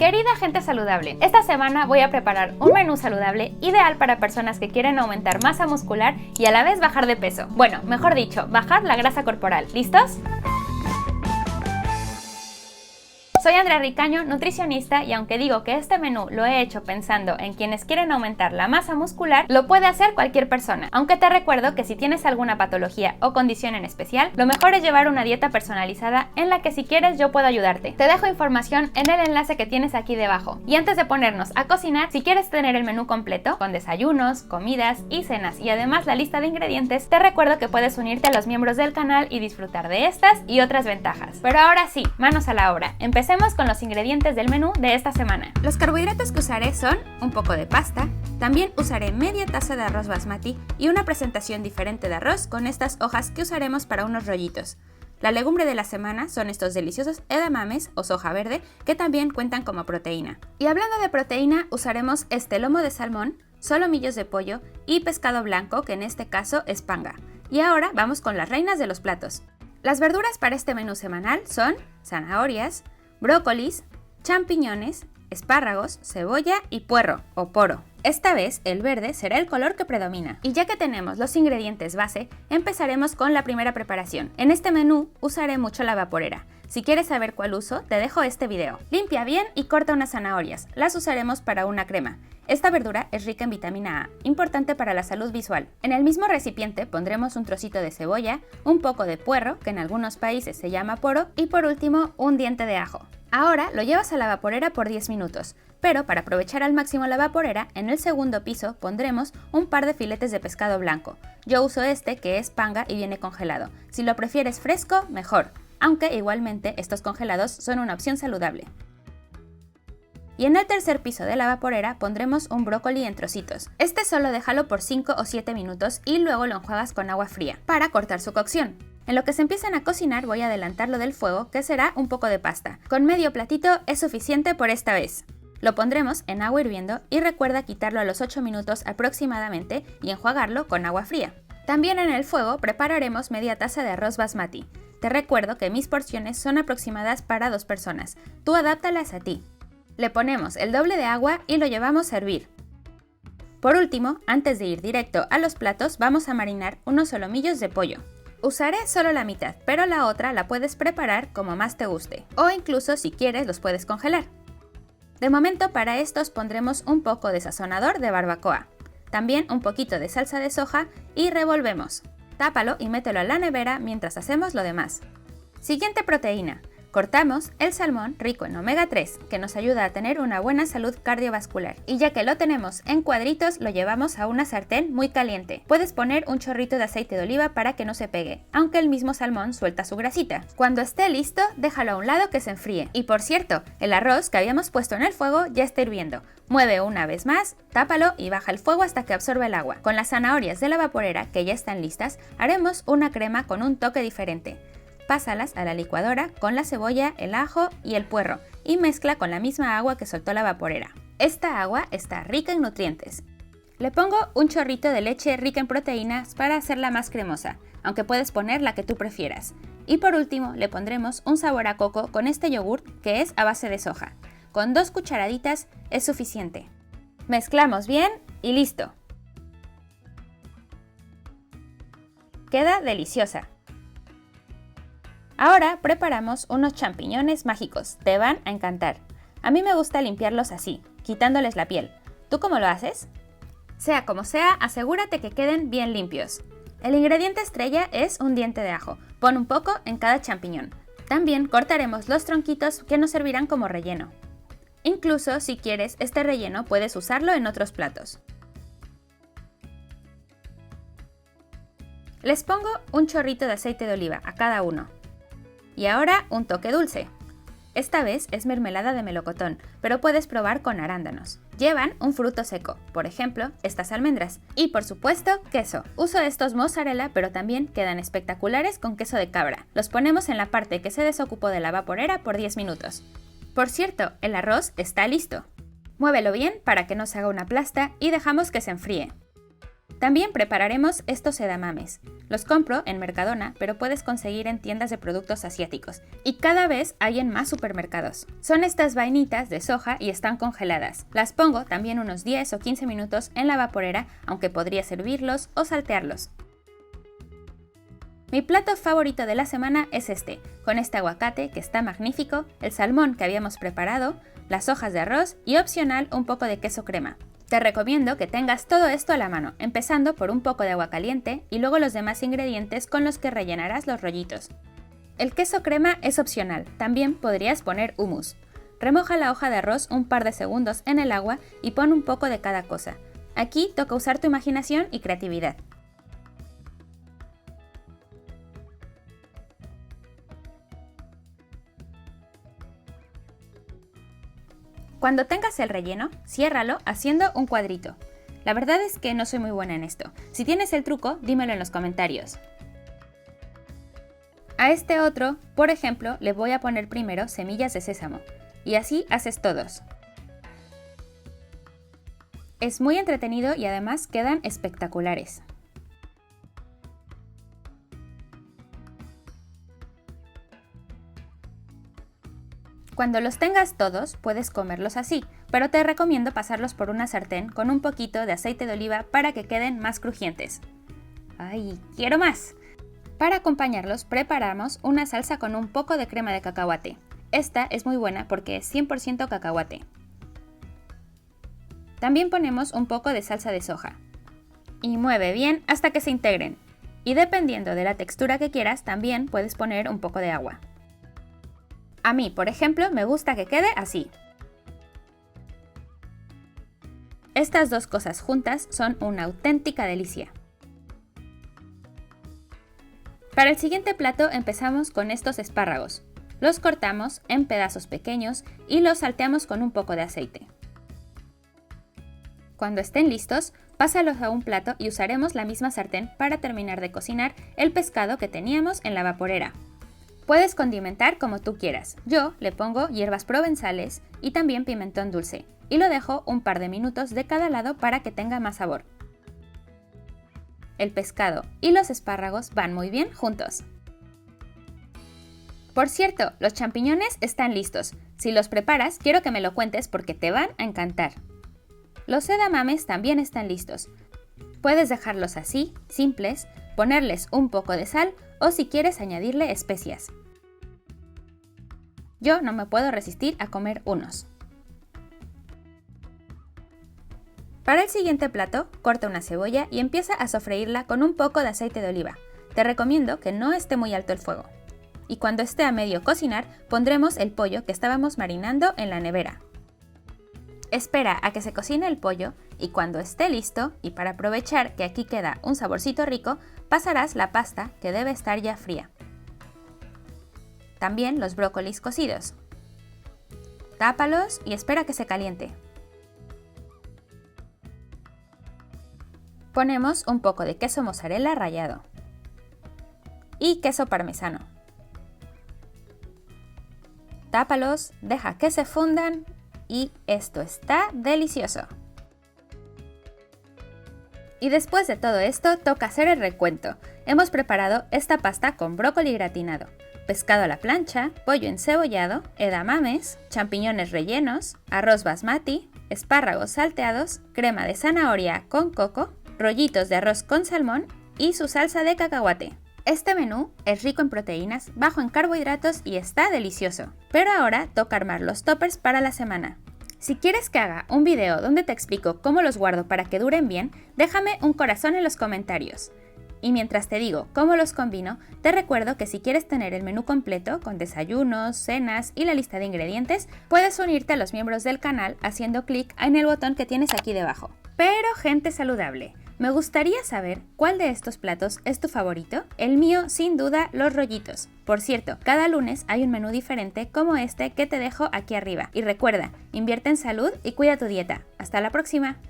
Querida gente saludable, esta semana voy a preparar un menú saludable ideal para personas que quieren aumentar masa muscular y a la vez bajar de peso. Bueno, mejor dicho, bajar la grasa corporal. ¿Listos? Soy Andrea Ricaño, nutricionista, y aunque digo que este menú lo he hecho pensando en quienes quieren aumentar la masa muscular, lo puede hacer cualquier persona. Aunque te recuerdo que si tienes alguna patología o condición en especial, lo mejor es llevar una dieta personalizada en la que si quieres yo puedo ayudarte. Te dejo información en el enlace que tienes aquí debajo. Y antes de ponernos a cocinar, si quieres tener el menú completo, con desayunos, comidas y cenas y además la lista de ingredientes, te recuerdo que puedes unirte a los miembros del canal y disfrutar de estas y otras ventajas. Pero ahora sí, manos a la obra. Empecemos con los ingredientes del menú de esta semana. Los carbohidratos que usaré son un poco de pasta, también usaré media taza de arroz basmati y una presentación diferente de arroz con estas hojas que usaremos para unos rollitos. La legumbre de la semana son estos deliciosos edamames o soja verde que también cuentan como proteína. Y hablando de proteína, usaremos este lomo de salmón, solomillos de pollo y pescado blanco, que en este caso es panga. Y ahora vamos con las reinas de los platos. Las verduras para este menú semanal son zanahorias, brócolis, champiñones, espárragos, cebolla y puerro o poro. Esta vez el verde será el color que predomina. Y ya que tenemos los ingredientes base, empezaremos con la primera preparación. En este menú usaré mucho la vaporera. Si quieres saber cuál uso, te dejo este video. Limpia bien y corta unas zanahorias. Las usaremos para una crema. Esta verdura es rica en vitamina A, importante para la salud visual. En el mismo recipiente pondremos un trocito de cebolla, un poco de puerro, que en algunos países se llama poro, y por último un diente de ajo. Ahora lo llevas a la vaporera por 10 minutos, pero para aprovechar al máximo la vaporera, en el segundo piso pondremos un par de filetes de pescado blanco. Yo uso este, que es panga y viene congelado. Si lo prefieres fresco, mejor, aunque igualmente estos congelados son una opción saludable. Y en el tercer piso de la vaporera pondremos un brócoli en trocitos. Este solo déjalo por 5 o 7 minutos y luego lo enjuagas con agua fría para cortar su cocción. En lo que se empiezan a cocinar voy a adelantarlo del fuego, que será un poco de pasta. Con medio platito es suficiente por esta vez. Lo pondremos en agua hirviendo y recuerda quitarlo a los 8 minutos aproximadamente y enjuagarlo con agua fría. También en el fuego prepararemos media taza de arroz basmati. Te recuerdo que mis porciones son aproximadas para 2 personas. Tú adáptalas a ti. Le ponemos el doble de agua y lo llevamos a hervir. Por último, antes de ir directo a los platos, vamos a marinar unos solomillos de pollo. Usaré solo la mitad, pero la otra la puedes preparar como más te guste, o incluso si quieres los puedes congelar. De momento para estos pondremos un poco de sazonador de barbacoa, también un poquito de salsa de soja y revolvemos. Tápalo y mételo a la nevera mientras hacemos lo demás. Siguiente proteína. Cortamos el salmón rico en omega 3, que nos ayuda a tener una buena salud cardiovascular. Y ya que lo tenemos en cuadritos, lo llevamos a una sartén muy caliente. Puedes poner un chorrito de aceite de oliva para que no se pegue, aunque el mismo salmón suelta su grasita. Cuando esté listo, déjalo a un lado que se enfríe. Y por cierto, el arroz que habíamos puesto en el fuego ya está hirviendo. Mueve una vez más, tápalo y baja el fuego hasta que absorba el agua. Con las zanahorias de la vaporera, que ya están listas, haremos una crema con un toque diferente. Pásalas a la licuadora con la cebolla, el ajo y el puerro y mezcla con la misma agua que soltó la vaporera. Esta agua está rica en nutrientes. Le pongo un chorrito de leche rica en proteínas para hacerla más cremosa, aunque puedes poner la que tú prefieras. Y por último le pondremos un sabor a coco con este yogurt que es a base de soja. Con 2 cucharaditas es suficiente. Mezclamos bien y listo. Queda deliciosa. Ahora preparamos unos champiñones mágicos, te van a encantar. A mí me gusta limpiarlos así, quitándoles la piel. ¿Tú cómo lo haces? Sea como sea, asegúrate que queden bien limpios. El ingrediente estrella es un diente de ajo, pon un poco en cada champiñón. También cortaremos los tronquitos que nos servirán como relleno. Incluso si quieres este relleno puedes usarlo en otros platos. Les pongo un chorrito de aceite de oliva a cada uno. Y ahora un toque dulce. Esta vez es mermelada de melocotón, pero puedes probar con arándanos. Llevan un fruto seco, por ejemplo, estas almendras. Y por supuesto, queso. Uso estos mozzarella, pero también quedan espectaculares con queso de cabra. Los ponemos en la parte que se desocupó de la vaporera por 10 minutos. Por cierto, el arroz está listo. Muévelo bien para que no se haga una plasta y dejamos que se enfríe. También prepararemos estos edamames. Los compro en Mercadona, pero puedes conseguir en tiendas de productos asiáticos. Y cada vez hay en más supermercados. Son estas vainitas de soja y están congeladas. Las pongo también unos 10 o 15 minutos en la vaporera, aunque podría hervirlos o saltearlos. Mi plato favorito de la semana es con este aguacate que está magnífico, el salmón que habíamos preparado, las hojas de arroz y opcional un poco de queso crema. Te recomiendo que tengas todo esto a la mano, empezando por un poco de agua caliente y luego los demás ingredientes con los que rellenarás los rollitos. El queso crema es opcional, también podrías poner hummus. Remoja la hoja de arroz un par de segundos en el agua y pon un poco de cada cosa. Aquí toca usar tu imaginación y creatividad. Cuando tengas el relleno, ciérralo haciendo un cuadrito. La verdad es que no soy muy buena en esto. Si tienes el truco, dímelo en los comentarios. A este otro, por ejemplo, le voy a poner primero semillas de sésamo. Y así haces todos. Es muy entretenido y además quedan espectaculares. Cuando los tengas todos, puedes comerlos así, pero te recomiendo pasarlos por una sartén con un poquito de aceite de oliva para que queden más crujientes. ¡Ay, quiero más! Para acompañarlos, preparamos una salsa con un poco de crema de cacahuate. Esta es muy buena porque es 100% cacahuate. También ponemos un poco de salsa de soja. Y mueve bien hasta que se integren. Y dependiendo de la textura que quieras, también puedes poner un poco de agua. A mí, por ejemplo, me gusta que quede así. Estas dos cosas juntas son una auténtica delicia. Para el siguiente plato empezamos con estos espárragos. Los cortamos en pedazos pequeños y los salteamos con un poco de aceite. Cuando estén listos, pásalos a un plato y usaremos la misma sartén para terminar de cocinar el pescado que teníamos en la vaporera. Puedes condimentar como tú quieras. Yo le pongo hierbas provenzales y también pimentón dulce y lo dejo un par de minutos de cada lado para que tenga más sabor. El pescado y los espárragos van muy bien juntos. Por cierto, los champiñones están listos. Si los preparas, quiero que me lo cuentes porque te van a encantar. Los edamames también están listos. Puedes dejarlos así, simples, ponerles un poco de sal o si quieres añadirle especias. Yo no me puedo resistir a comer unos. Para el siguiente plato, corta una cebolla y empieza a sofreírla con un poco de aceite de oliva. Te recomiendo que no esté muy alto el fuego. Y cuando esté a medio cocinar, pondremos el pollo que estábamos marinando en la nevera. Espera a que se cocine el pollo y cuando esté listo, y para aprovechar que aquí queda un saborcito rico, pasarás la pasta que debe estar ya fría. También los brócolis cocidos. Tápalos y espera que se caliente. Ponemos un poco de queso mozzarella rallado y queso parmesano. Tápalos, deja que se fundan y esto está delicioso. Y después de todo esto, toca hacer el recuento. Hemos preparado esta pasta con brócoli gratinado, pescado a la plancha, pollo encebollado, edamames, champiñones rellenos, arroz basmati, espárragos salteados, crema de zanahoria con coco, rollitos de arroz con salmón y su salsa de cacahuate. Este menú es rico en proteínas, bajo en carbohidratos y está delicioso. Pero ahora toca armar los toppers para la semana. Si quieres que haga un video donde te explico cómo los guardo para que duren bien, déjame un corazón en los comentarios. Y mientras te digo cómo los combino, te recuerdo que si quieres tener el menú completo con desayunos, cenas y la lista de ingredientes, puedes unirte a los miembros del canal haciendo clic en el botón que tienes aquí debajo. Pero gente saludable, me gustaría saber cuál de estos platos es tu favorito. El mío, sin duda, los rollitos. Por cierto, cada lunes hay un menú diferente como este que te dejo aquí arriba. Y recuerda, invierte en salud y cuida tu dieta. Hasta la próxima.